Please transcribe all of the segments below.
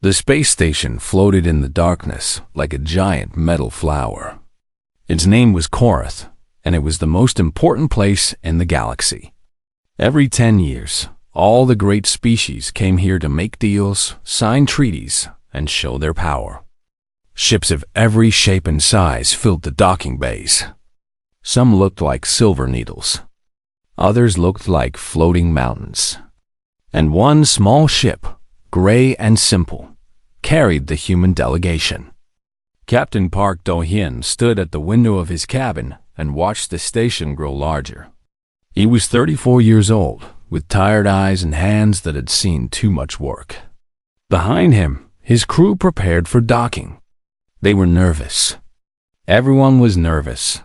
The space station floated in the darkness like a giant metal flower. Its name was Korath, and it was the most important place in the galaxy. Every 10 years, all the great species came here to make deals, sign treaties, and show their power. Ships of every shape and size filled the docking bays. Some looked like silver needles. Others looked like floating mountains. And one small ship, gray and simple, carried the human delegation. Captain Park Do-hyun stood at the window of his cabin and watched the station grow larger. He was 34 years old, with tired eyes and hands that had seen too much work. Behind him, his crew prepared for docking. They were nervous. Everyone was nervous.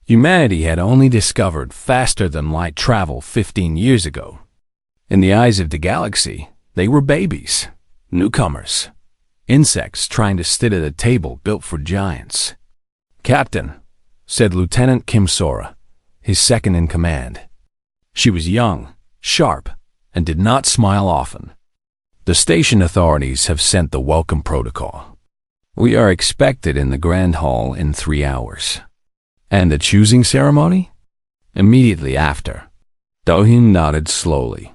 Humanity had only discovered faster-than-light travel 15 years ago. In the eyes of the galaxy, they were babies, newcomers, insects trying to sit at a table built for giants. "Captain," said Lieutenant Kim Sora, his second in command. She was young, sharp, and did not smile often. "The station authorities have sent the welcome protocol. We are expected in the Grand Hall in 3 hours. And the choosing ceremony?" Immediately after. Do-hyun nodded slowly.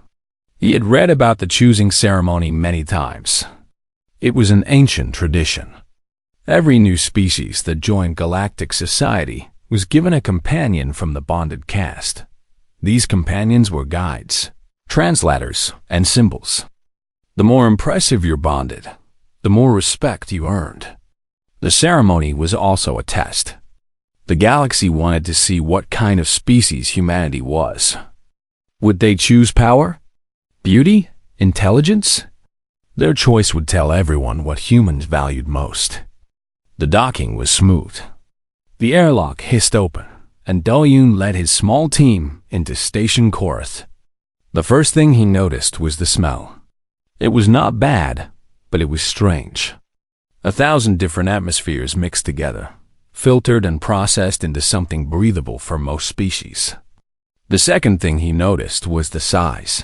He had read about the choosing ceremony many times. It was an ancient tradition. Every new species that joined galactic society was given a companion from the bonded caste. These companions were guides, translators, and symbols. The more impressive you're bonded, the more respect you earned. The ceremony was also a test. The galaxy wanted to see what kind of species humanity was. Would they choose power? Beauty? Intelligence? Their choice would tell everyone what humans valued most. The docking was smooth. The airlock hissed open, and Do-hyun led his small team into Station Korath. The first thing he noticed was the smell. It was not bad, but it was strange. 1,000 different atmospheres mixed together, filtered and processed into something breathable for most species. The second thing he noticed was the size.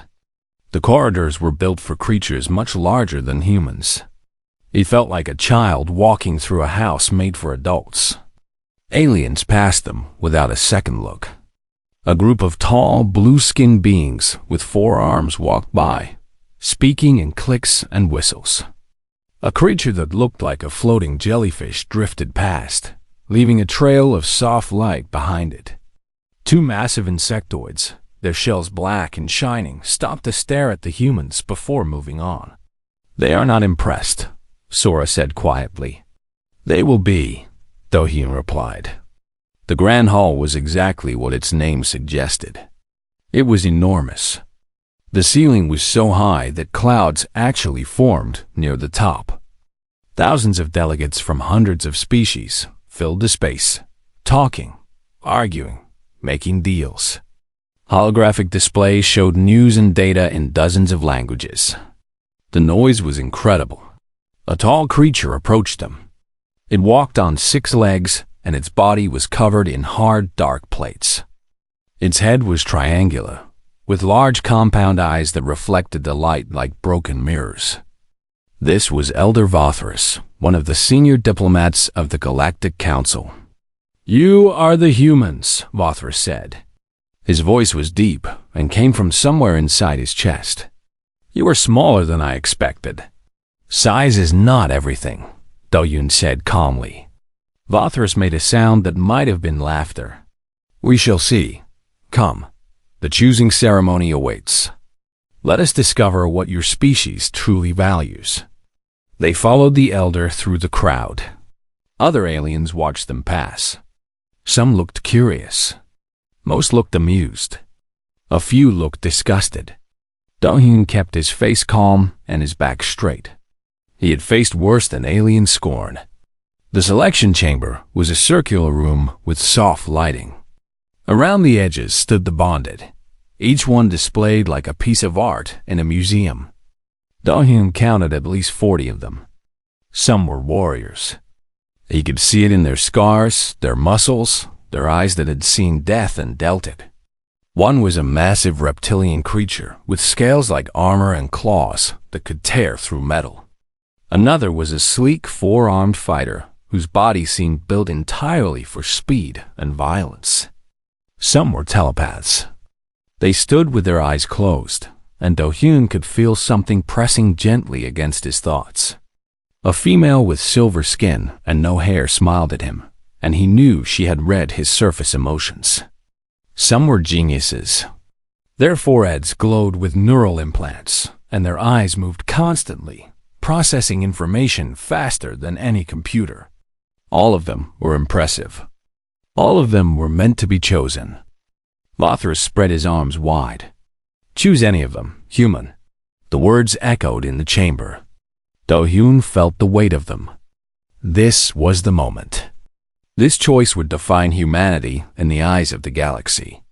The corridors were built for creatures much larger than humans. He felt like a child walking through a house made for adults. Aliens passed them without a second look. A group of tall, blue-skinned beings with 4 arms walked by, speaking in clicks and whistles. A creature that looked like a floating jellyfish drifted past, leaving a trail of soft light behind it. 2 massive insectoids, their shells black and shining, stopped to stare at the humans before moving on. "They are not impressed," Sora said quietly. "They will be," Do-hyun replied. The Grand Hall was exactly what its name suggested. It was enormous. The ceiling was so high that clouds actually formed near the top. Thousands of delegates from hundreds of species filled the space, talking, arguing, making deals. Holographic displays showed news and data in dozens of languages. The noise was incredible. A tall creature approached them. It walked on 6 legs, and its body was covered in hard, dark plates. Its head was triangular, with large compound eyes that reflected the light like broken mirrors. This was Elder Vothras, one of the senior diplomats of the Galactic Council. "You are the humans," Vothras said. His voice was deep and came from somewhere inside his chest. "You are smaller than I expected." "Size is not everything," Do-hyun said calmly. Vothras made a sound that might have been laughter. "We shall see. Come, the choosing ceremony awaits. Let us discover what your species truly values." They followed the elder through the crowd. Other aliens watched them pass. Some looked curious. Most looked amused. A few looked disgusted. Do-hyun kept his face calm and his back straight. He had faced worse than alien scorn. The selection chamber was a circular room with soft lighting. Around the edges stood the bonded, each one displayed like a piece of art in a museum. Do-hyun counted at least 40 of them. Some were warriors. He could see it in their scars, their muscles, their eyes that had seen death and dealt it. One was a massive reptilian creature with scales like armor and claws that could tear through metal. Another was a sleek four-armed fighter whose body seemed built entirely for speed and violence. Some were telepaths. They stood with their eyes closed, and Do-hyun could feel something pressing gently against his thoughts. A female with silver skin and no hair smiled at him, and he knew she had read his surface emotions. Some were geniuses. Their foreheads glowed with neural implants, and their eyes moved constantly, processing information faster than any computer. All of them were impressive. All of them were meant to be chosen. Lothar spread his arms wide. Choose any of them, human. The words echoed in the chamber. Do-hyun felt the weight of them. This was the moment. This choice would define humanity in the eyes of the galaxy.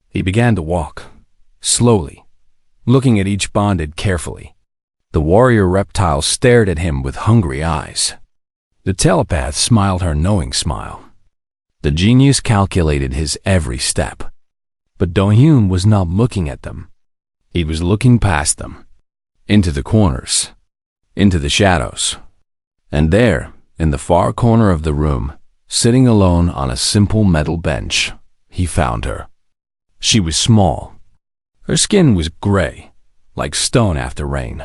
He began to walk, slowly, looking at each bonded carefully. The warrior reptile stared at him with hungry eyes. The telepath smiled her knowing smile. The genius calculated his every step. But Do-hyun was not looking at them. He was looking past them, into the corners, into the shadows. And there, in the far corner of the room, sitting alone on a simple metal bench, he found her. She was small. Her skin was gray, like stone after rain.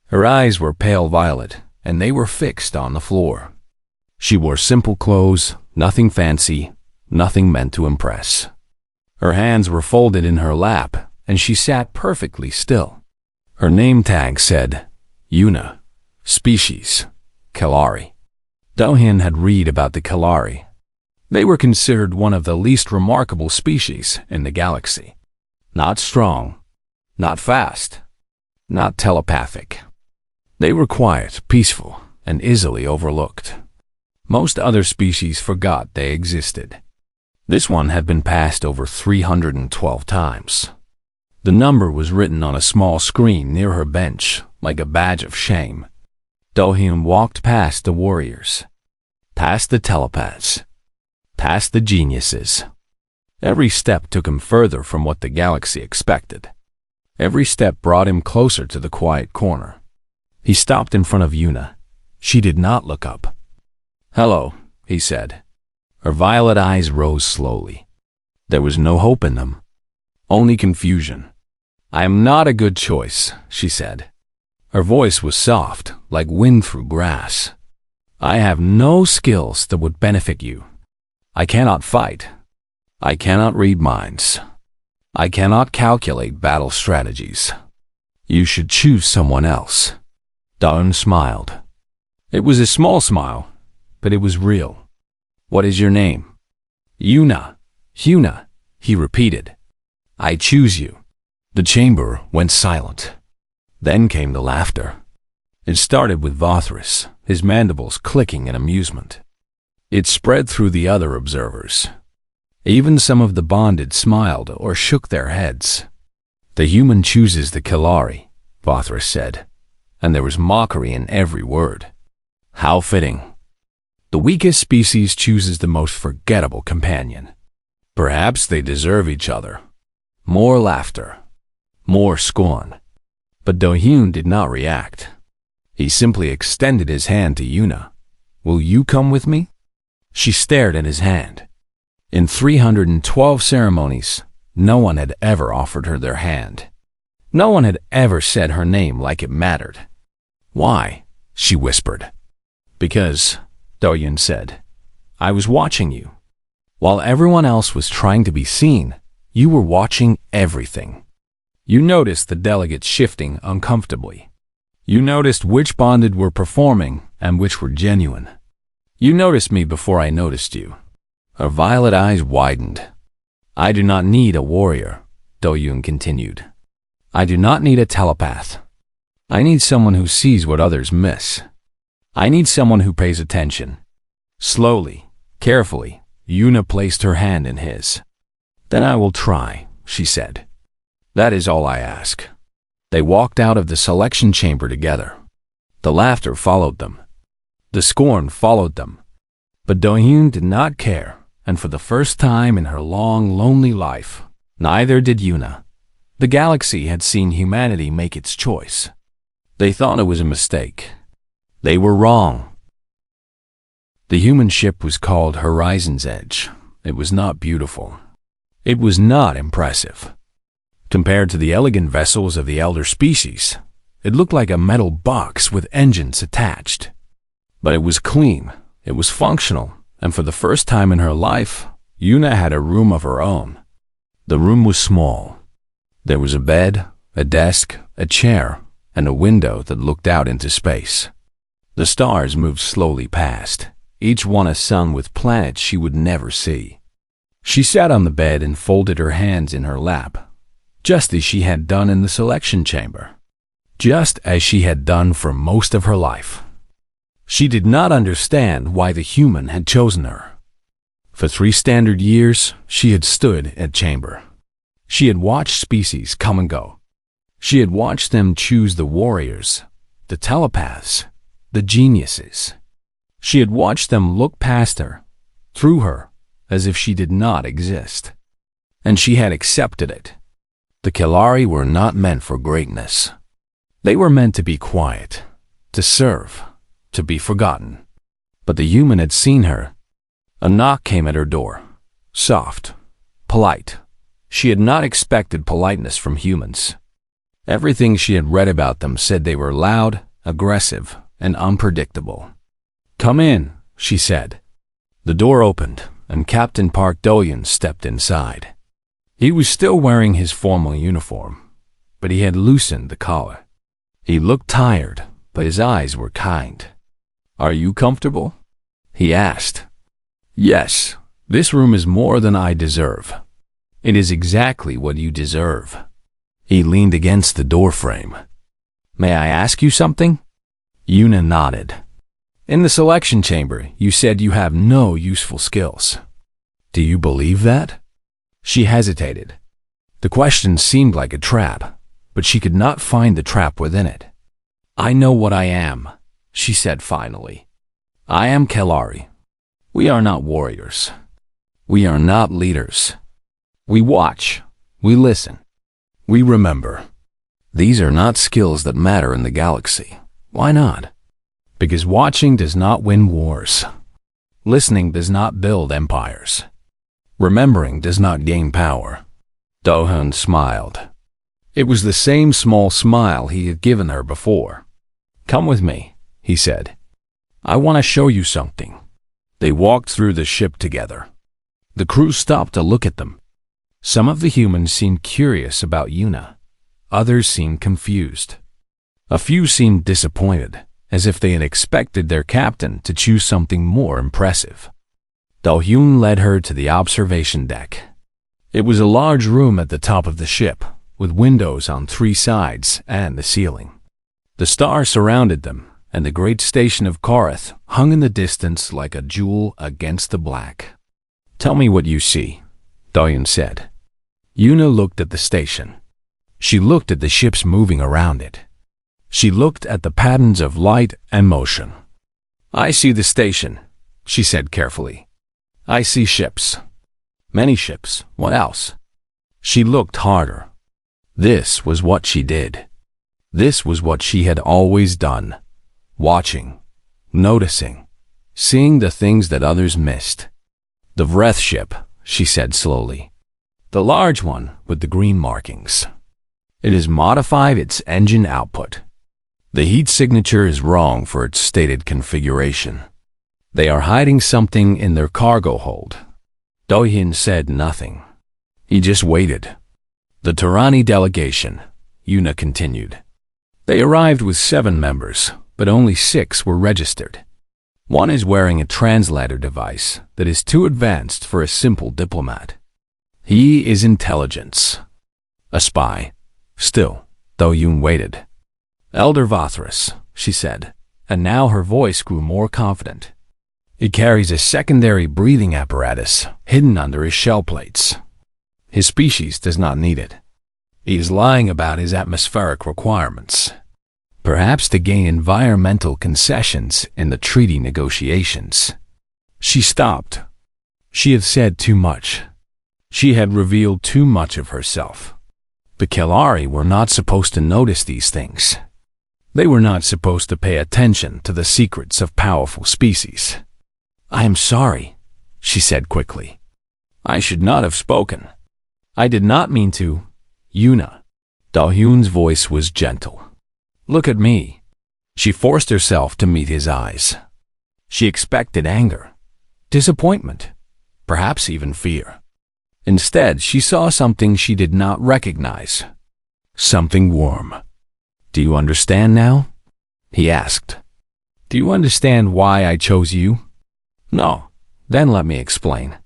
Her eyes were pale violet, and they were fixed on the floor. She wore simple clothes, nothing fancy, nothing meant to impress. Her hands were folded in her lap, and she sat perfectly still. Her name tag said, Yuna, species, Kalari. Do-hyun had read about the Kalari. They were considered one of the least remarkable species in the galaxy. Not strong, not fast, not telepathic. They were quiet, peaceful, and easily overlooked. Most other species forgot they existed. This one had been passed over 312 times. The number was written on a small screen near her bench, like a badge of shame. Do-hyun walked past the warriors, past the telepaths, past the geniuses. Every step took him further from what the galaxy expected. Every step brought him closer to the quiet corner. He stopped in front of Yuna. She did not look up. "Hello," he said. Her violet eyes rose slowly. There was no hope in them, only confusion. "I am not a good choice," she said. Her voice was soft, like wind through grass. "I have no skills that would benefit you. I cannot fight. I cannot read minds. I cannot calculate battle strategies. You should choose someone else." Do-hyun smiled. It was a small smile, but it was real. "What is your name?" "Yuna. Yuna," he repeated. "I choose you." The chamber went silent. Then came the laughter. It started with Vothris, his mandibles clicking in amusement. It spread through the other observers. Even some of the bonded smiled or shook their heads. "The human chooses the Kalari," Vothris said, and there was mockery in every word. How fitting. The weakest species chooses the most forgettable companion. Perhaps they deserve each other. More laughter. More scorn. But Do-hyun did not react. He simply extended his hand to Yuna. "Will you come with me?" She stared at his hand. In 312 ceremonies, no one had ever offered her their hand. No one had ever said her name like it mattered. "Why?" she whispered. "Because," Do-hyun said, "I was watching you. While everyone else was trying to be seen, you were watching everything. You noticed the delegates shifting uncomfortably. You noticed which bonded were performing and which were genuine. You noticed me before I noticed you." Her violet eyes widened. "I do not need a warrior," Do-hyun continued. "I do not need a telepath. I need someone who sees what others miss. I need someone who pays attention." Slowly, carefully, Yuna placed her hand in his. "Then I will try," she said. "That is all I ask." They walked out of the selection chamber together. The laughter followed them. The scorn followed them. But Do-hyun did not care, and for the first time in her long, lonely life, neither did Yuna. The galaxy had seen humanity make its choice. They thought it was a mistake. They were wrong. The human ship was called Horizon's Edge. It was not beautiful. It was not impressive. Compared to the elegant vessels of the elder species, it looked like a metal box with engines attached. But it was clean, it was functional, and for the first time in her life, Yuna had a room of her own. The room was small. There was a bed, a desk, a chair, and a window that looked out into space. The stars moved slowly past, each one a sun with planets she would never see. She sat on the bed and folded her hands in her lap, just as she had done in the selection chamber, just as she had done for most of her life. She did not understand why the human had chosen her. For 3 standard years, she had stood at chamber. She had watched species come and go. She had watched them choose the warriors, the telepaths, the geniuses. She had watched them look past her, through her, as if she did not exist. And she had accepted it. The Kelari were not meant for greatness. They were meant to be quiet, to serve, to be forgotten. But the human had seen her. A knock came at her door. Soft, polite. She had not expected politeness from humans. Everything she had read about them said they were loud, aggressive, and unpredictable. "Come in," she said. The door opened, and Captain Park Do-hyun stepped inside. He was still wearing his formal uniform, but he had loosened the collar. He looked tired, but his eyes were kind. "Are you comfortable?" he asked. "Yes, this room is more than I deserve. It is exactly what you deserve." He leaned against the doorframe. "May I ask you something?" Yuna nodded. "In the selection chamber, you said you have no useful skills. Do you believe that?" She hesitated. The question seemed like a trap, but she could not find the trap within it. "I know what I am," she said finally. "I am Kelari. We are not warriors. We are not leaders. We watch. We listen. We remember. These are not skills that matter in the galaxy. Why not? Because watching does not win wars. Listening does not build empires. Remembering does not gain power." Do-hyun smiled. It was the same small smile he had given her before. "Come with me," he said. "I want to show you something." They walked through the ship together. The crew stopped to look at them. Some of the humans seemed curious about Yuna. Others seemed confused. A few seemed disappointed, as if they had expected their captain to choose something more impressive. Do-hyun led her to the observation deck. It was a large room at the top of the ship, with windows on 3 sides and the ceiling. The stars surrounded them, and the great station of Korath hung in the distance like a jewel against the black. "Tell me what you see," Do-hyun said. Yuna looked at the station. She looked at the ships moving around it. She looked at the patterns of light and motion. "I see the station," she said carefully. "I see ships. Many ships. What else?" She looked harder. This was what she did. This was what she had always done. Watching, noticing, seeing the things that others missed. "The Vreth ship," she said slowly. "The large one with the green markings. It has modified its engine output. The heat signature is wrong for its stated configuration. They are hiding something in their cargo hold." Do-hyun said nothing. He just waited. "The Tarani delegation," Yuna continued. "They arrived with 7 members, but only 6 were registered. One is wearing a translator device that is too advanced for a simple diplomat. He is intelligence. A spy. Still, Do-hyun waited. "Elder Vathras," she said, and now her voice grew more confident. "He carries a secondary breathing apparatus hidden under his shell plates. His species does not need it. He is lying about his atmospheric requirements, perhaps to gain environmental concessions in the treaty negotiations." She stopped. She had said too much. She had revealed too much of herself. The Kelari were not supposed to notice these things. They were not supposed to pay attention to the secrets of powerful species. "I am sorry," she said quickly. "I should not have spoken. I did not mean to, Yuna." Do-hyun's voice was gentle. "Look at me." She forced herself to meet his eyes. She expected anger, disappointment, perhaps even fear. Instead, she saw something she did not recognize. Something warm. "Do you understand now?" he asked. "Do you understand why I chose you?" "No." "Then let me explain."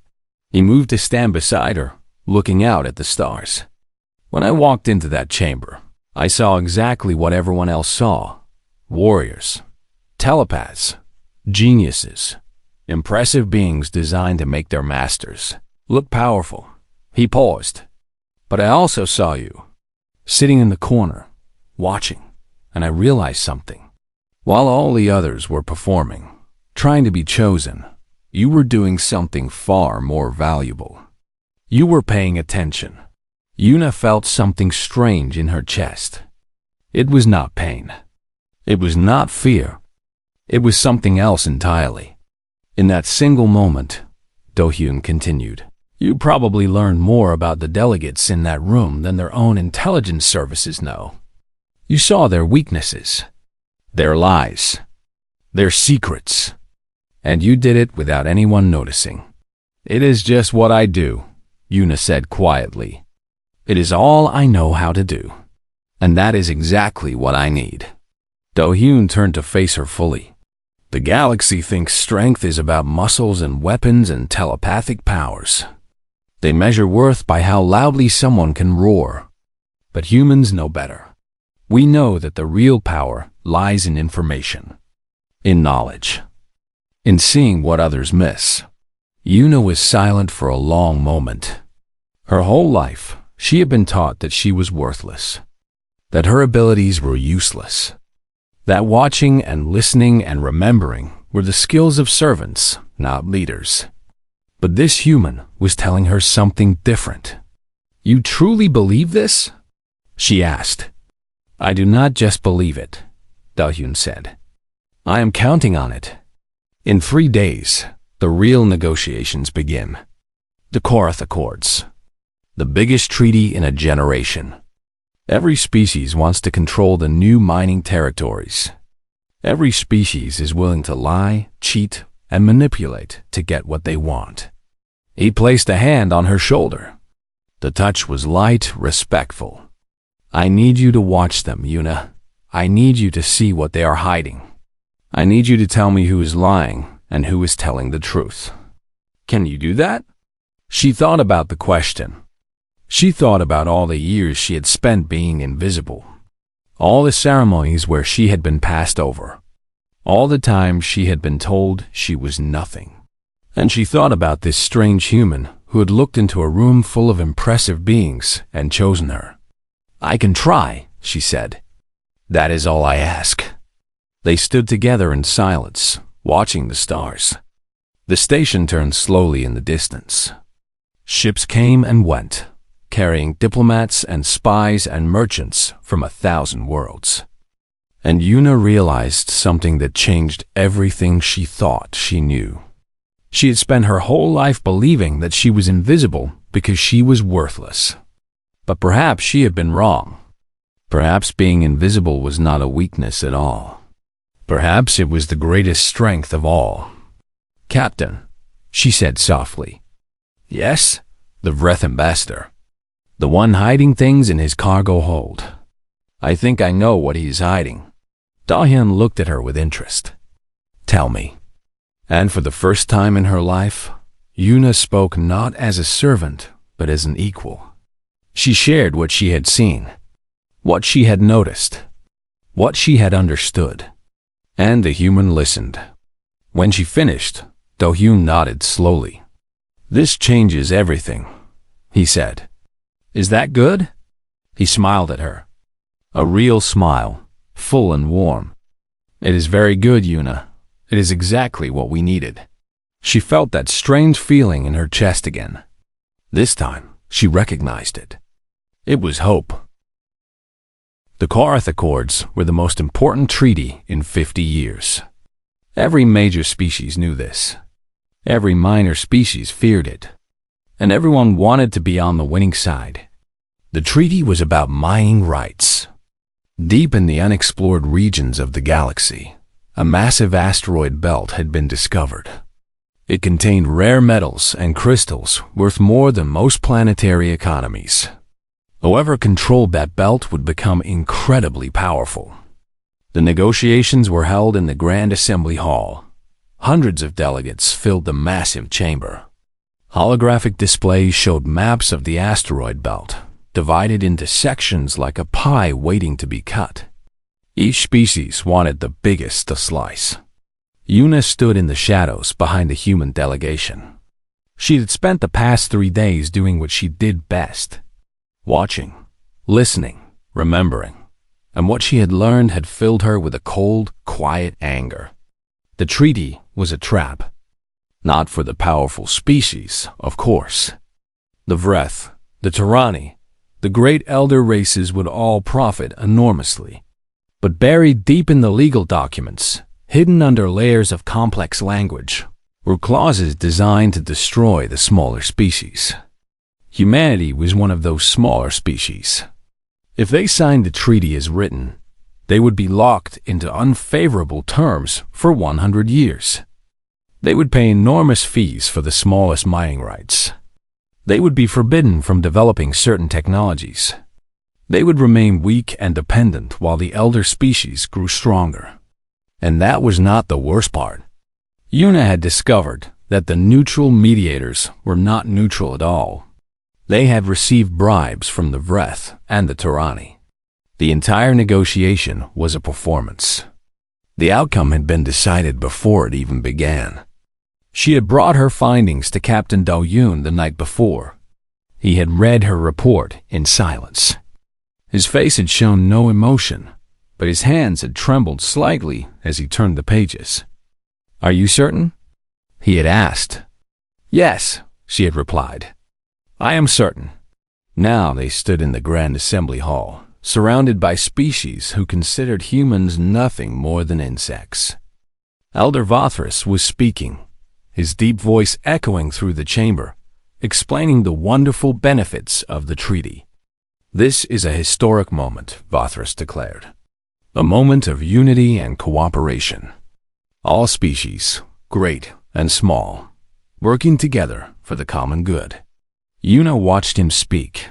He moved to stand beside her, looking out at the stars. "When I walked into that chamber, I saw exactly what everyone else saw. Warriors, telepaths, geniuses, impressive beings designed to make their masters look powerful." He paused. "But I also saw you, sitting in the corner, watching, and I realized something. While all the others were performing, trying to be chosen, you were doing something far more valuable. You were paying attention." Yuna felt something strange in her chest. It was not pain. It was not fear. It was something else entirely. In that single moment, Do-hyun continued, "You probably learned more about the delegates in that room than their own intelligence services know. You saw their weaknesses, their lies, their secrets, and you did it without anyone noticing." "It is just what I do," Yuna said quietly. "It is all I know how to do, and that is exactly what I need." Do-hyun turned to face her fully. "The galaxy thinks strength is about muscles and weapons and telepathic powers. They measure worth by how loudly someone can roar. But humans know better. We know that the real power lies in information, in knowledge, in seeing what others miss." Yuna was silent for a long moment. Her whole life, she had been taught that she was worthless, that her abilities were useless, that watching and listening and remembering were the skills of servants, not leaders. But this human was telling her something different. "You truly believe this?" she asked. "I do not just believe it," Do-hyun said. "I am counting on it. In 3 days, the real negotiations begin. The Korath Accords. The biggest treaty in a generation. Every species wants to control the new mining territories. Every species is willing to lie, cheat, and manipulate to get what they want." He placed a hand on her shoulder. The touch was light, respectful. "I need you to watch them, Yuna. I need you to see what they are hiding. I need you to tell me who is lying and who is telling the truth." "Can you do that?" She thought about the question. She thought about all the years she had spent being invisible, all the ceremonies where she had been passed over, all the times she had been told she was nothing. And she thought about this strange human who had looked into a room full of impressive beings and chosen her. "I can try," she said. "That is all I ask." They stood together in silence, watching the stars. The station turned slowly in the distance. Ships came and went, carrying diplomats and spies and merchants from 1,000 worlds. And Yuna realized something that changed everything she thought she knew. She had spent her whole life believing that she was invisible because she was worthless. But perhaps she had been wrong. Perhaps being invisible was not a weakness at all. Perhaps it was the greatest strength of all. "Captain," she said softly. "Yes?" "The Vreth ambassador. The one hiding things in his cargo hold. I think I know what he is hiding." Do-hyun looked at her with interest. "Tell me." And for the first time in her life, Yuna spoke not as a servant, but as an equal. She shared what she had seen, what she had noticed, what she had understood. And the human listened. When she finished, Do-hyun nodded slowly. "This changes everything," he said. "Is that good?" He smiled at her. A real smile, full and warm. "It is very good, Yuna. It is exactly what we needed." She felt that strange feeling in her chest again. This time, she recognized it. It was hope. The Korath Accords were the most important treaty in 50 years. Every major species knew this. Every minor species feared it. And everyone wanted to be on the winning side. The treaty was about mining rights. Deep in the unexplored regions of the galaxy, a massive asteroid belt had been discovered. It contained rare metals and crystals worth more than most planetary economies. Whoever controlled that belt would become incredibly powerful. The negotiations were held in the Grand Assembly Hall. Hundreds of delegates filled the massive chamber. Holographic displays showed maps of the asteroid belt, divided into sections like a pie waiting to be cut. Each species wanted the biggest to slice. Una stood in the shadows behind the human delegation. She had spent the past 3 days doing what she did best: watching, listening, remembering, and what she had learned had filled her with a cold, quiet anger. The treaty was a trap. Not for the powerful species, of course. The Vreth, the Tyranni, the great elder races would all profit enormously. But buried deep in the legal documents, hidden under layers of complex language, were clauses designed to destroy the smaller species. Humanity was one of those smaller species. If they signed the treaty as written, they would be locked into unfavorable terms for 100 years. They would pay enormous fees for the smallest mining rights. They would be forbidden from developing certain technologies. They would remain weak and dependent while the elder species grew stronger. And that was not the worst part. Una had discovered that the neutral mediators were not neutral at all. They had received bribes from the Vreth and the Tyranni. The entire negotiation was a performance. The outcome had been decided before it even began. She had brought her findings to Captain Do-Yoon the night before. He had read her report in silence. His face had shown no emotion, but his hands had trembled slightly as he turned the pages. "Are you certain?" he had asked. "Yes," she had replied. "I am certain." Now they stood in the Grand Assembly Hall, surrounded by species who considered humans nothing more than insects. Elder Vothras was speaking, his deep voice echoing through the chamber, explaining the wonderful benefits of the treaty. "This is a historic moment," Vothras declared. "A moment of unity and cooperation. All species, great and small, working together for the common good." Una watched him speak.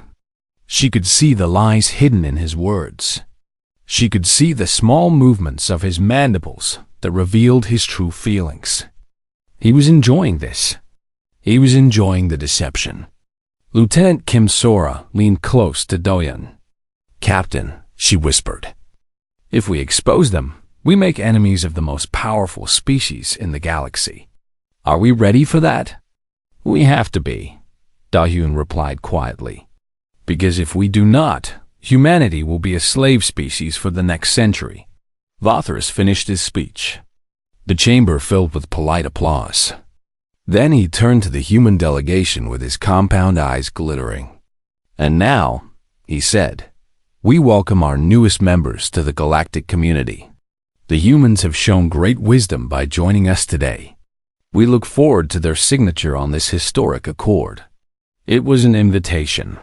She could see the lies hidden in his words. She could see the small movements of his mandibles that revealed his true feelings. He was enjoying this. He was enjoying the deception. Lieutenant Kim Sora leaned close to Do-Yoon. "Captain," she whispered, "if we expose them, we make enemies of the most powerful species in the galaxy. Are we ready for that?" "We have to be," Do-Yoon replied quietly. "Because if we do not, humanity will be a slave species for the next century." Vothras finished his speech. The chamber filled with polite applause. Then he turned to the human delegation with his compound eyes glittering. "And now," he said, "we welcome our newest members to the galactic community. The humans have shown great wisdom by joining us today. We look forward to their signature on this historic accord." It was an invitation,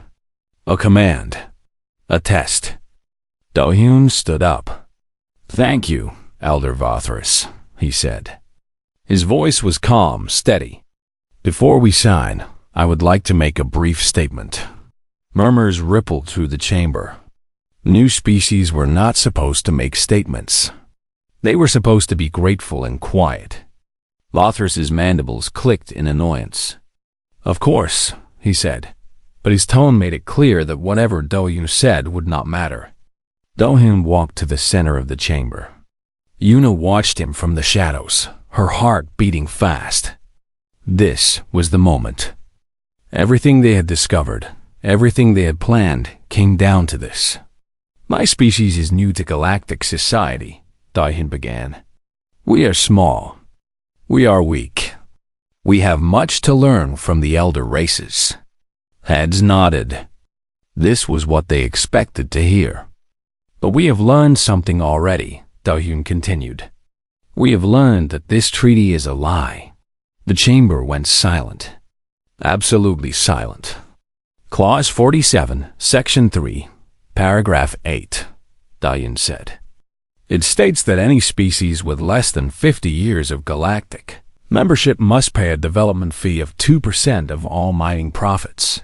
a command, a test. Do-Yoon stood up. "Thank you, Elder Vothras," he said. His voice was calm, steady. "Before we sign, I would like to make a brief statement." Murmurs rippled through the chamber. New species were not supposed to make statements. They were supposed to be grateful and quiet. Vothras's mandibles clicked in annoyance. "Of course," he said, but his tone made it clear that whatever Do-Yoon said would not matter. Do-Yoon walked to the center of the chamber. Una watched him from the shadows, her heart beating fast. This was the moment. Everything they had discovered, everything they had planned, came down to this. "My species is new to galactic society," Do-Yoon began. "We are small. We are weak. We have much to learn from the elder races." Heads nodded. This was what they expected to hear. But we have learned something already, Do-hyun continued. We have learned that this treaty is a lie. The chamber went silent. Absolutely silent. Clause 47, Section 3, Paragraph 8, Do-hyun said. It states that any species with less than 50 years of galactic membership must pay a development fee of 2% of all mining profits.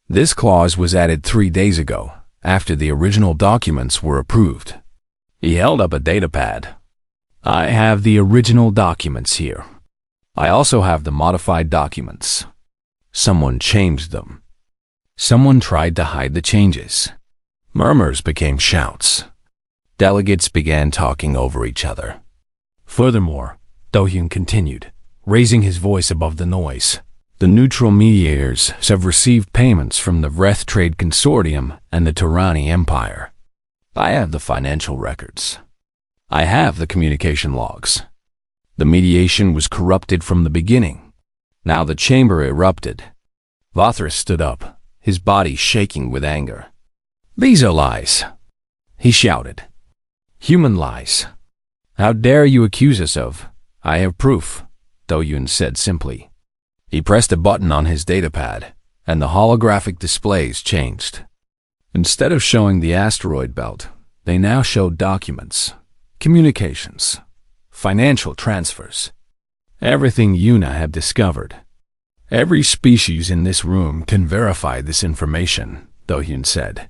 This clause was added 3 days ago, after the original documents were approved. He held up a datapad. I have the original documents here. I also have the modified documents. Someone changed them. Someone tried to hide the changes. Murmurs became shouts. Delegates began talking over each other. Furthermore, Do-hyun continued, raising his voice above the noise. The neutral mediators have received payments from the Vreth Trade Consortium and the Turani Empire. I have the financial records. I have the communication logs. The mediation was corrupted from the beginning. Now the chamber erupted. Vothris stood up, his body shaking with anger. These are lies, he shouted. Human lies. How dare you accuse us of? I have proof, Do-hyun said simply. He pressed a button on his datapad, and the holographic displays changed. Instead of showing the asteroid belt, they now showed documents, communications, financial transfers. Everything Yuna had discovered. Every species in this room can verify this information, Do-hyun said.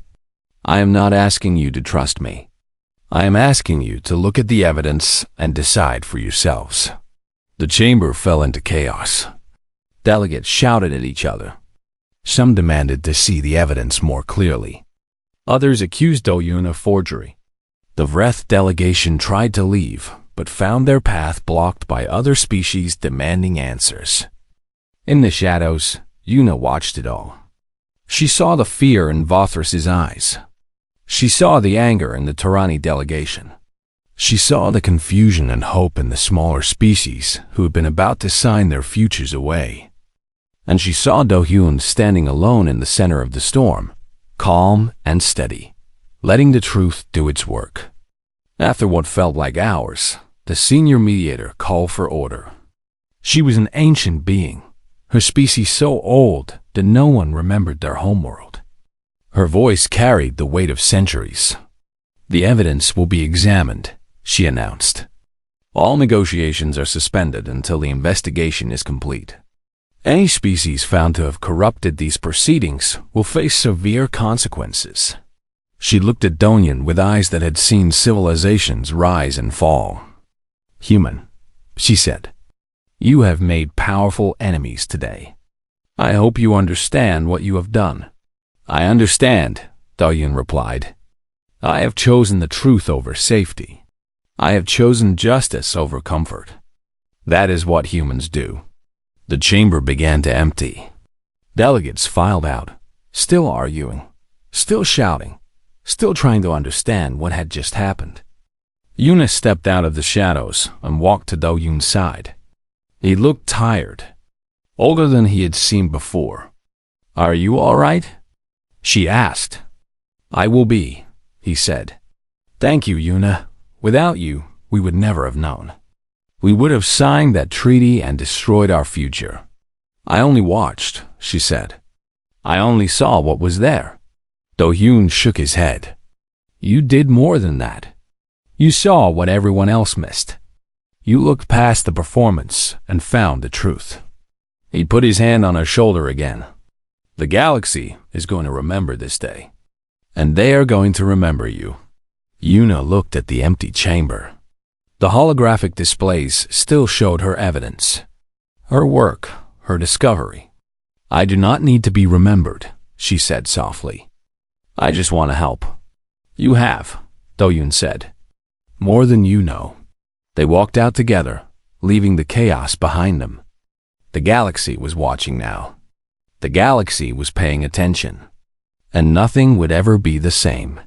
I am not asking you to trust me. I am asking you to look at the evidence and decide for yourselves. The chamber fell into chaos. Delegates shouted at each other. Some demanded to see the evidence more clearly. Others accused Do-hyun of forgery. The Vreth delegation tried to leave, but found their path blocked by other species demanding answers. In the shadows, Yuna watched it all. She saw the fear in Vothris's eyes. She saw the anger in the Turani delegation. She saw the confusion and hope in the smaller species who had been about to sign their futures away. And she saw Do-hyun standing alone in the center of the storm, calm and steady, letting the truth do its work. After what felt like hours, the senior mediator called for order. She was an ancient being, her species so old that no one remembered their homeworld. Her voice carried the weight of centuries. The evidence will be examined, she announced. All negotiations are suspended until the investigation is complete. Any species found to have corrupted these proceedings will face severe consequences. She looked at Do-hyun with eyes that had seen civilizations rise and fall. Human, she said, you have made powerful enemies today. I hope you understand what you have done. I understand, Do-hyun replied. I have chosen the truth over safety. I have chosen justice over comfort. That is what humans do. The chamber began to empty. Delegates filed out, still arguing, still shouting, still trying to understand what had just happened. Yuna stepped out of the shadows and walked to Do-hyun's side. He looked tired, older than he had seen before. Are you all right? She asked. I will be, he said. Thank you, Yuna. Without you, we would never have known. We would have signed that treaty and destroyed our future. I only watched, she said. I only saw what was there. Do-hyun shook his head. You did more than that. You saw what everyone else missed. You looked past the performance and found the truth. He put his hand on her shoulder again. The galaxy is going to remember this day. And they are going to remember you. Yuna looked at the empty chamber. The holographic displays still showed her evidence. Her work, her discovery. I do not need to be remembered, she said softly. I just want to help. You have, Do-hyun said. More than you know. They walked out together, leaving the chaos behind them. The galaxy was watching now. The galaxy was paying attention. And nothing would ever be the same.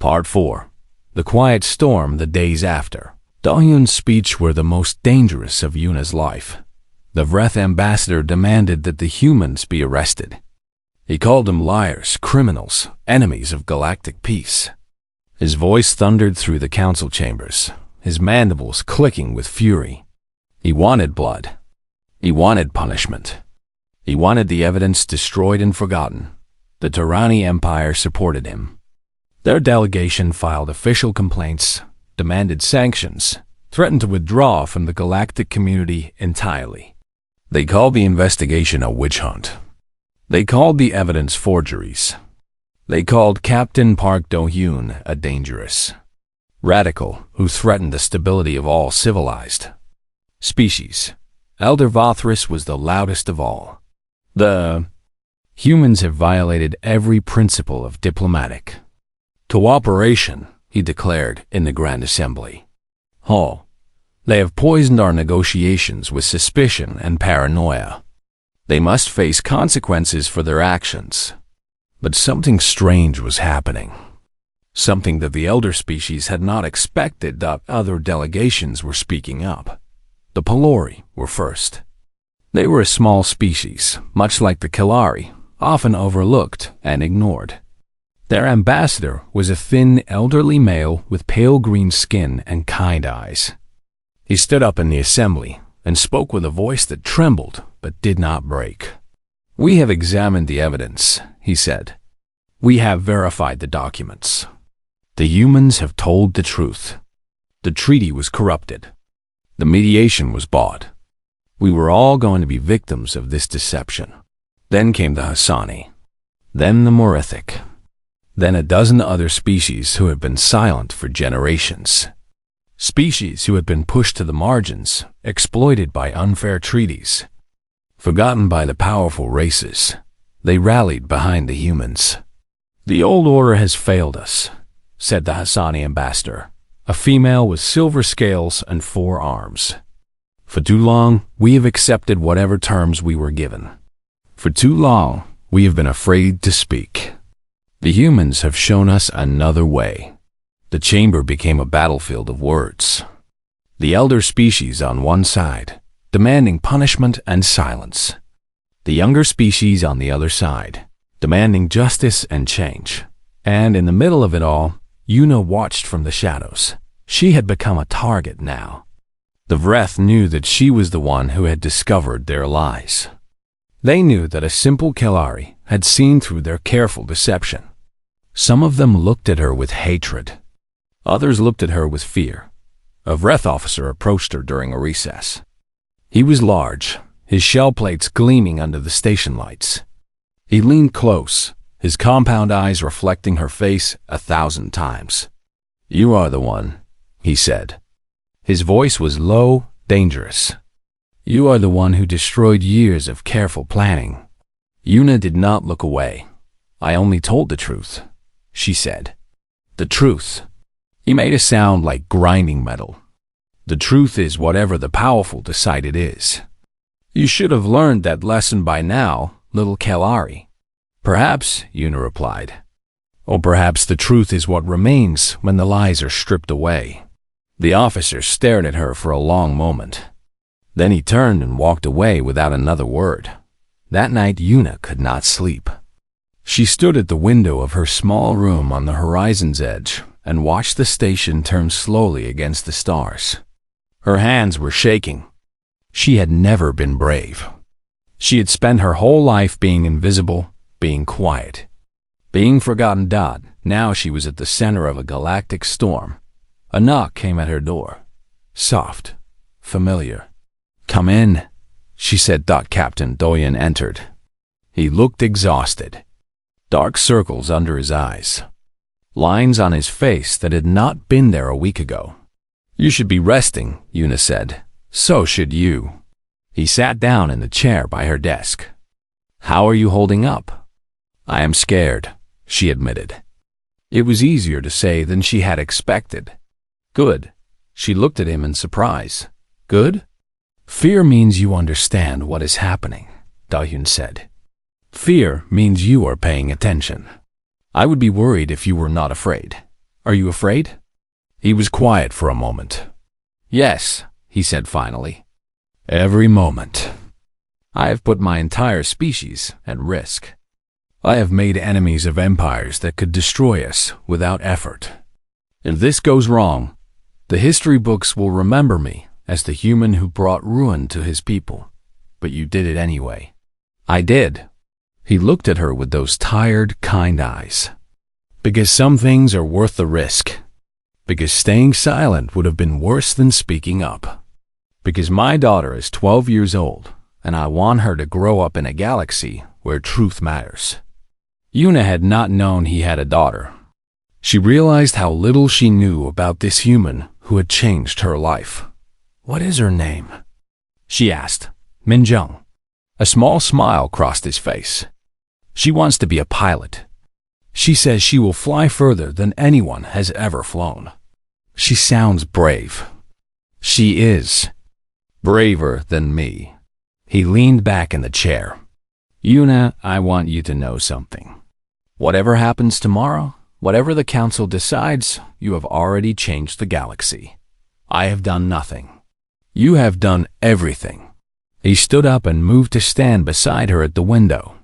Part 4. The quiet storm the days after. Do-hyun's speech were the most dangerous of Yuna's life. The Vreth ambassador demanded that the humans be arrested. He called them liars, criminals, enemies of galactic peace. His voice thundered through the council chambers, his mandibles clicking with fury. He wanted blood. He wanted punishment. He wanted the evidence destroyed and forgotten. The Tyranny Empire supported him. Their delegation filed official complaints, demanded sanctions, threatened to withdraw from the galactic community entirely. They called the investigation a witch hunt. They called the evidence forgeries. They called Captain Park Do-hyun a dangerous radical who threatened the stability of all civilized species. Elder Vothris was the loudest of all. The humans have violated every principle of diplomatic cooperation, he declared in the Grand Assembly Hall. They have poisoned our negotiations with suspicion and paranoia. They must face consequences for their actions. But something strange was happening. Something that the elder species had not expected. That other delegations were speaking up. The Pelori were first. They were a small species, much like the Kelari, often overlooked and ignored. Their ambassador was a thin, elderly male with pale green skin and kind eyes. He stood up in the assembly and spoke with a voice that trembled but did not break. "We have examined the evidence," he said. "We have verified the documents. The humans have told the truth. The treaty was corrupted. The mediation was bought. We were all going to be victims of this deception." Then came the Hassani. Then the Morithic. Then a dozen other species who had been silent for generations. Species who had been pushed to the margins, exploited by unfair treaties. Forgotten by the powerful races, they rallied behind the humans. "The old order has failed us," said the Hassani ambassador, a female with silver scales and 4 arms. "For too long, we have accepted whatever terms we were given. For too long, we have been afraid to speak. The humans have shown us another way." The chamber became a battlefield of words. The elder species on one side, demanding punishment and silence. The younger species on the other side, demanding justice and change. And in the middle of it all, Yuna watched from the shadows. She had become a target now. The Vreth knew that she was the one who had discovered their lies. They knew that a simple Kelari had seen through their careful deception. Some of them looked at her with hatred. Others looked at her with fear. A Vreth officer approached her during a recess. He was large, his shell plates gleaming under the station lights. He leaned close, his compound eyes reflecting her face 1,000 times. "You are the one," he said. His voice was low, dangerous. "You are the one who destroyed years of careful planning." Yuna did not look away. "I only told the truth," she said. "The truth." He made a sound like grinding metal. "The truth is whatever the powerful decide it is. You should have learned that lesson by now, little Kelari." "Perhaps," Yuna replied. "Or perhaps the truth is what remains when the lies are stripped away." The officer stared at her for a long moment. Then he turned and walked away without another word. That night Yuna could not sleep. She stood at the window of her small room on the horizon's edge and watched the station turn slowly against the stars. Her hands were shaking. She had never been brave. She had spent her whole life being invisible, being quiet, being forgotten. Now she was at the center of a galactic storm. A knock came at her door. Soft, familiar. "Come in," she said. Captain Do-hyun entered. He looked exhausted. Dark circles under his eyes. Lines on his face that had not been there a week ago. "You should be resting," Yuna said. "So should you." He sat down in the chair by her desk. "How are you holding up?" "I am scared," she admitted. It was easier to say than she had expected. "Good." She looked at him in surprise. "Good?" "Fear means you understand what is happening," Do-hyun said. "Fear means you are paying attention. I would be worried if you were not afraid. Are you afraid?" He was quiet for a moment. "Yes," he said finally. "Every moment. I have put my entire species at risk." I have made enemies of empires that could destroy us without effort. If this goes wrong, the history books will remember me as the human who brought ruin to his people. But you did it anyway." "I did." He looked at her with those tired, kind eyes. "Because some things are worth the risk. Because staying silent would have been worse than speaking up. Because my daughter is 12 years old, and I want her to grow up in a galaxy where truth matters." Yuna had not known he had a daughter. She realized how little she knew about this human who had changed her life. "What is her name?" she asked. "Minjung." A small smile crossed his face. "She wants to be a pilot. She says she will fly further than anyone has ever flown. She sounds brave." "She is braver than me." He leaned back in the chair. "Yuna, I want you to know something. Whatever happens tomorrow, whatever the council decides, you have already changed the galaxy. I have done nothing. You have done everything." He stood up and moved to stand beside her at the window.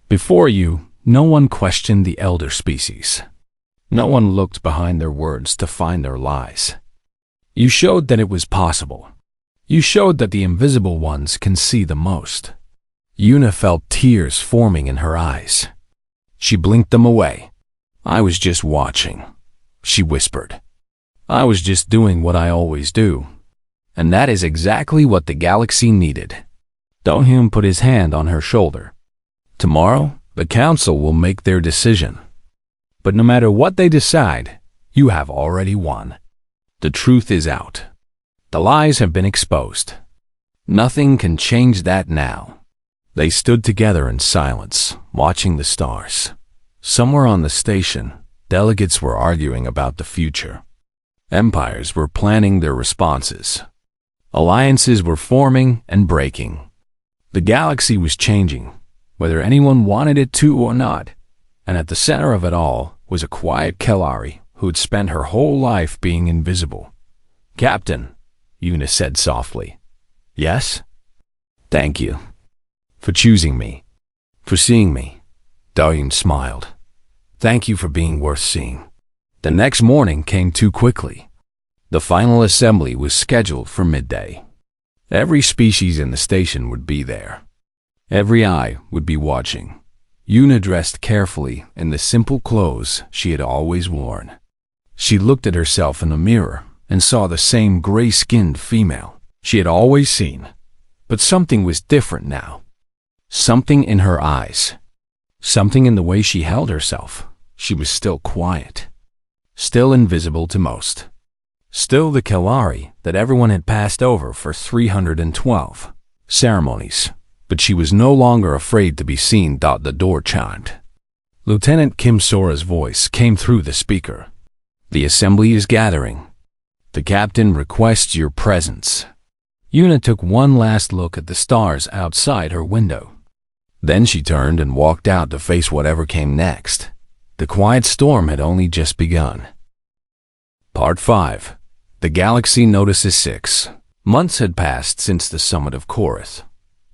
"Before you, no one questioned the elder species. No one looked behind their words to find their lies. You showed that it was possible. You showed that the invisible ones can see the most." Yuna felt tears forming in her eyes. She blinked them away. "I was just watching," she whispered. "I was just doing what I always do. And that is exactly what the galaxy needed." Do-hyun put his hand on her shoulder. "Tomorrow, the council will make their decision. But no matter what they decide, you have already won. The truth is out. The lies have been exposed. Nothing can change that now." They stood together in silence, watching the stars. Somewhere on the station, delegates were arguing about the future. Empires were planning their responses. Alliances were forming and breaking. The galaxy was changing, whether anyone wanted it to or not. And at the center of it all was a quiet Kellari who had spent her whole life being invisible. "Captain," Yuna said softly. "Yes?" "Thank you. For choosing me. For seeing me." Do-hyun smiled. "Thank you for being worth seeing." The next morning came too quickly. The final assembly was scheduled for midday. Every species in the station would be there. Every eye would be watching. Yuna dressed carefully in the simple clothes she had always worn. She looked at herself in the mirror and saw the same gray-skinned female she had always seen. But something was different now. Something in her eyes. Something in the way she held herself. She was still quiet. Still invisible to most. Still the Kellari that everyone had passed over for 312 ceremonies. But she was no longer afraid to be seen. The door chimed. Lieutenant Kim Sora's voice came through the speaker. "The assembly is gathering. The captain requests your presence." Yuna took one last look at the stars outside her window. Then she turned and walked out to face whatever came next. The quiet storm had only just begun. Part 5. The Galaxy Notices 6. Months had passed since the summit of Korath.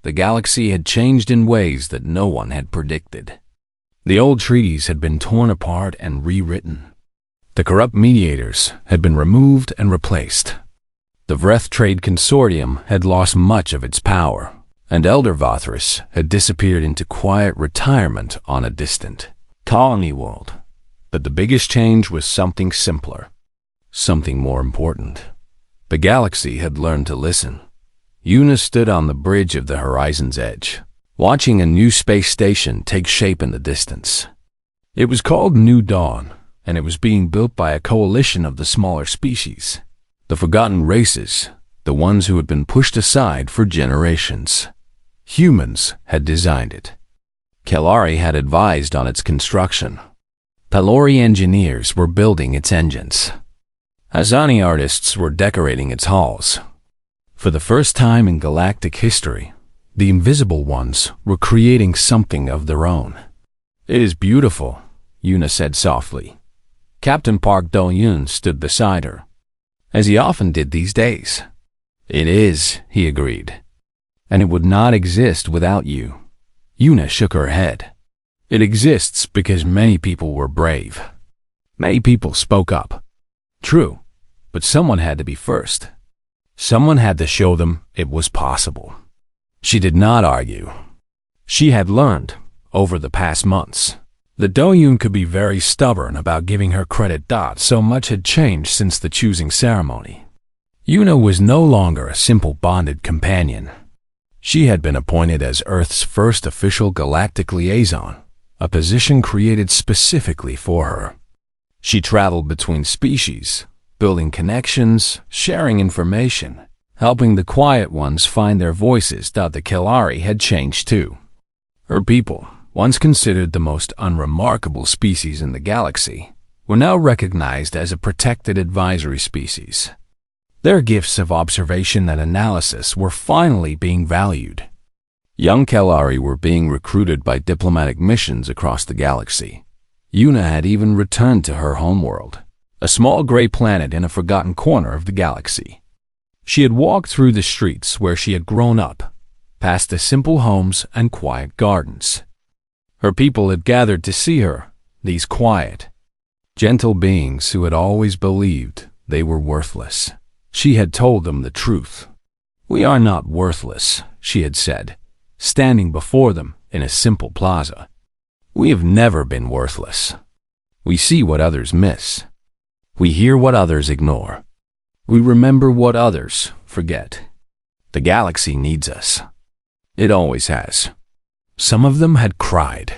The galaxy had changed in ways that no one had predicted. The old treaties had been torn apart and rewritten. The corrupt mediators had been removed and replaced. The Vreth Trade Consortium had lost much of its power, and Elder Vothris had disappeared into quiet retirement on a distant colony world. But the biggest change was something simpler, something more important. The galaxy had learned to listen. Yuna stood on the bridge of the horizon's edge, watching a new space station take shape in the distance. It was called New Dawn, and it was being built by a coalition of the smaller species, the forgotten races, the ones who had been pushed aside for generations. Humans had designed it. Kellari had advised on its construction. Pelori engineers were building its engines. Azani artists were decorating its halls. For the first time in galactic history, the invisible ones were creating something of their own. "It is beautiful," Yuna said softly. Captain Park Do-hyun stood beside her, as he often did these days. "It is," he agreed. "And it would not exist without you." Yuna shook her head. It exists because many people were brave. Many people spoke up. True, but someone had to be first. Someone had to show them it was possible. She did not argue. She had learned, over the past months, that Do-yoon could be very stubborn about giving her credit. So much had changed since the choosing ceremony. Yuna was no longer a simple bonded companion. She had been appointed as Earth's first official galactic liaison, a position created specifically for her. She traveled between species, building connections, sharing information, helping the quiet ones find their voices. The Kelari had changed too. Her people, once considered the most unremarkable species in the galaxy, were now recognized as a protected advisory species. Their gifts of observation and analysis were finally being valued. Young Kelari were being recruited by diplomatic missions across the galaxy. Yuna had even returned to her homeworld, a small gray planet in a forgotten corner of the galaxy. She had walked through the streets where she had grown up, past the simple homes and quiet gardens. Her people had gathered to see her, these quiet, gentle beings who had always believed they were worthless. She had told them the truth. "We are not worthless," she had said, standing before them in a simple plaza. "We have never been worthless. We see what others miss. We hear what others ignore. We remember what others forget. The galaxy needs us. It always has." Some of them had cried.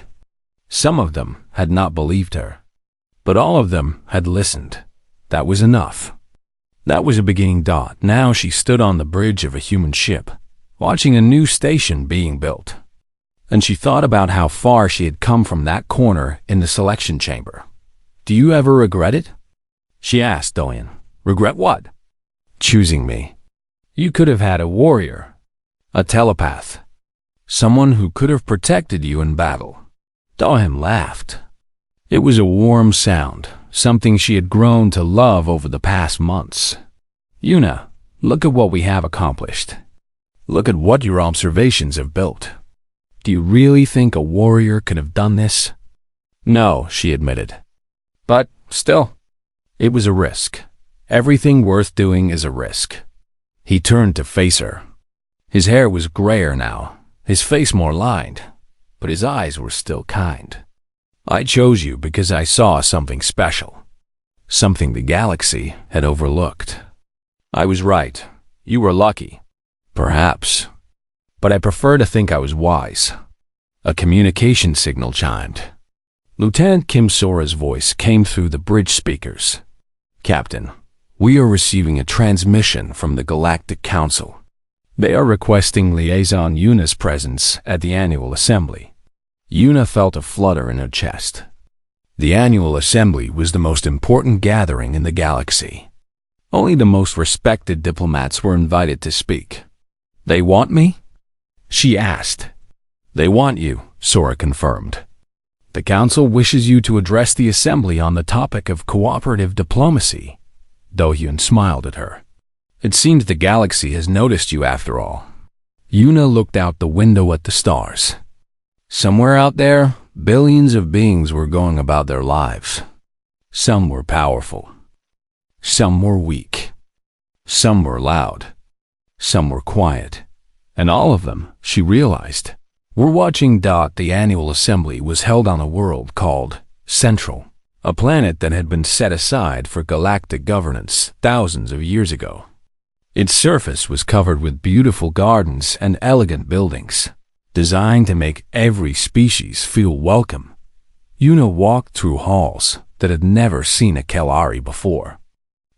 Some of them had not believed her. But all of them had listened. That was enough. That was a beginning. Now she stood on the bridge of a human ship, watching a new station being built. And she thought about how far she had come from that corner in the selection chamber. "Do you ever regret it?" she asked Do-yoon. "Regret what?" "Choosing me. You could have had a warrior, a telepath, someone who could have protected you in battle." Do-yoon laughed. It was a warm sound, something she had grown to love over the past months. "Yuna, look at what we have accomplished. Look at what your observations have built. Do you really think a warrior could have done this?" "No," she admitted. "But still, it was a risk. Everything worth doing is a risk." He turned to face her. His hair was grayer now, his face more lined, but his eyes were still kind. "I chose you because I saw something special, something the galaxy had overlooked. I was right. You were lucky. Perhaps. But I prefer to think I was wise." A communication signal chimed. Lieutenant Kim Sora's voice came through the bridge speakers. "Captain, we are receiving a transmission from the Galactic Council. They are requesting Liaison Yuna's presence at the annual assembly." Yuna felt a flutter in her chest. The annual assembly was the most important gathering in the galaxy. Only the most respected diplomats were invited to speak. "They want me?" she asked. "They want you," Sora confirmed. "The Council wishes you to address the assembly on the topic of cooperative diplomacy." Do-yoon smiled at her. "It seems the galaxy has noticed you after all." Yuna looked out the window at the stars. Somewhere out there, billions of beings were going about their lives. Some were powerful. Some were weak. Some were loud. Some were quiet. And all of them, she realized, were watching. The annual assembly was held on a world called Central, a planet that had been set aside for galactic governance thousands of years ago. Its surface was covered with beautiful gardens and elegant buildings, designed to make every species feel welcome. Yuna walked through halls that had never seen a Kelari before.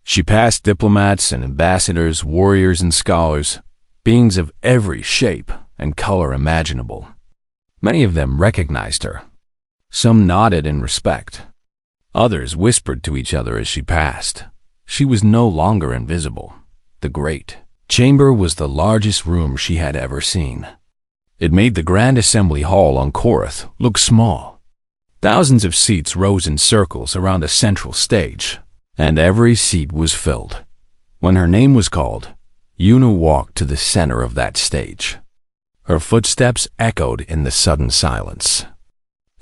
She passed diplomats and ambassadors, warriors and scholars, beings of every shape and color imaginable. Many of them recognized her. Some nodded in respect. Others whispered to each other as she passed. She was no longer invisible. The great chamber was the largest room she had ever seen. It made the Grand Assembly Hall on Korath look small. Thousands of seats rose in circles around the central stage, and every seat was filled. When her name was called, Yuna walked to the center of that stage. Her footsteps echoed in the sudden silence.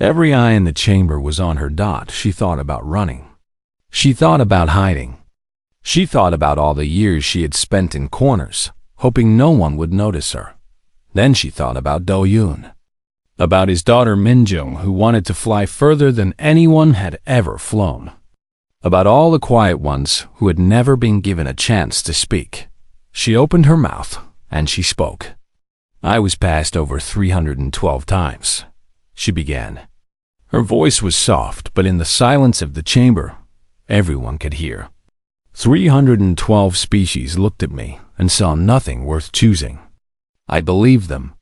Every eye in the chamber was on her dot. She thought about running. She thought about hiding. She thought about all the years she had spent in corners, hoping no one would notice her. Then she thought about Do-yoon, about his daughter Min-jung, who wanted to fly further than anyone had ever flown, about all the quiet ones who had never been given a chance to speak. She opened her mouth, and she spoke. "I was passed over 312 times," she began. Her voice was soft, but in the silence of the chamber, everyone could hear. 312 species looked at me and saw nothing worth choosing. I believed them.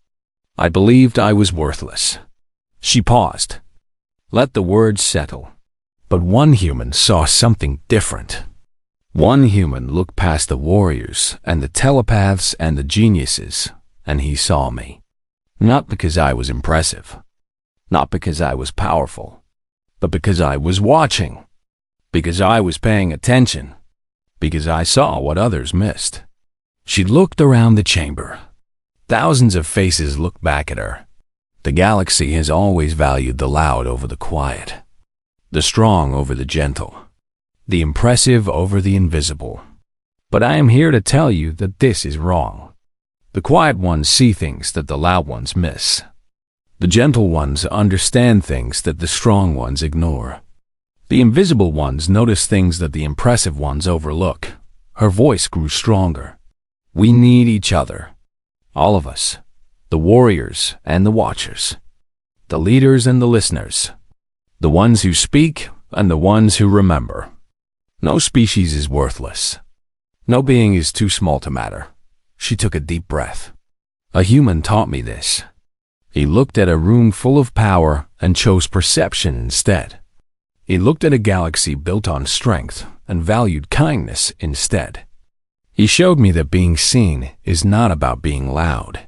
I believed I was worthless. She paused. Let the words settle. But one human saw something different. One human looked past the warriors and the telepaths and the geniuses, and he saw me. Not because I was impressive. Not because I was powerful. But because I was watching. Because I was paying attention. Because I saw what others missed. She looked around the chamber. Thousands of faces looked back at her. The galaxy has always valued the loud over the quiet, the strong over the gentle, the impressive over the invisible. But I am here to tell you that this is wrong. The quiet ones see things that the loud ones miss. The gentle ones understand things that the strong ones ignore. The invisible ones notice things that the impressive ones overlook. Her voice grew stronger. We need each other. All of us. The warriors and the watchers. The leaders and the listeners. The ones who speak and the ones who remember. No species is worthless. No being is too small to matter. She took a deep breath. A human taught me this. He looked at a room full of power and chose perception instead. He looked at a galaxy built on strength and valued kindness instead. He showed me that being seen is not about being loud.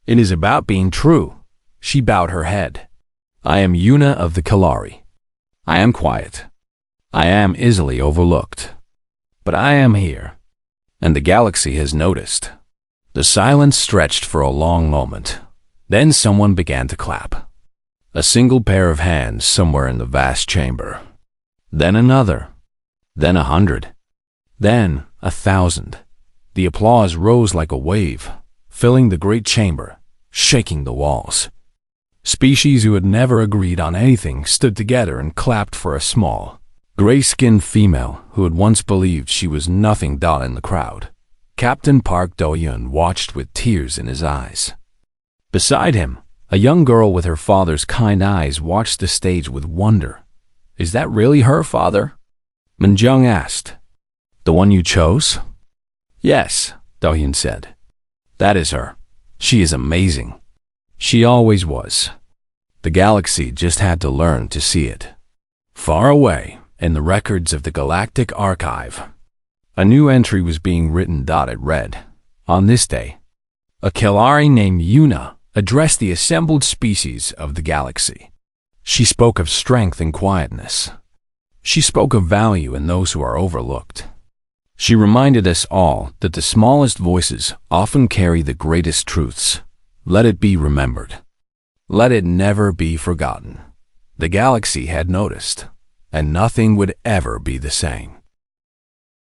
It is about being true. She bowed her head. I am Yuna of the Kalari. I am quiet. I am easily overlooked. But I am here. And the galaxy has noticed. The silence stretched for a long moment. Then someone began to clap. A single pair of hands somewhere in the vast chamber. Then another. Then 100. Then 1,000. The applause rose like a wave, filling the great chamber, shaking the walls. Species who had never agreed on anything stood together and clapped for a small, gray-skinned female who had once believed she was nothing. In the crowd, Captain Park Do-yoon watched with tears in his eyes. Beside him, a young girl with her father's kind eyes watched the stage with wonder. Is that really her father? Min-jung asked. The one you chose? Yes, Do-yoon said. That is her. She is amazing. She always was. The galaxy just had to learn to see it. Far away, in the records of the Galactic Archive, a new entry was being written. It read, on this day, a Kalari named Yuna addressed the assembled species of the galaxy. She spoke of strength and quietness. She spoke of value in those who are overlooked. She reminded us all that the smallest voices often carry the greatest truths. Let it be remembered. Let it never be forgotten. The galaxy had noticed, and nothing would ever be the same.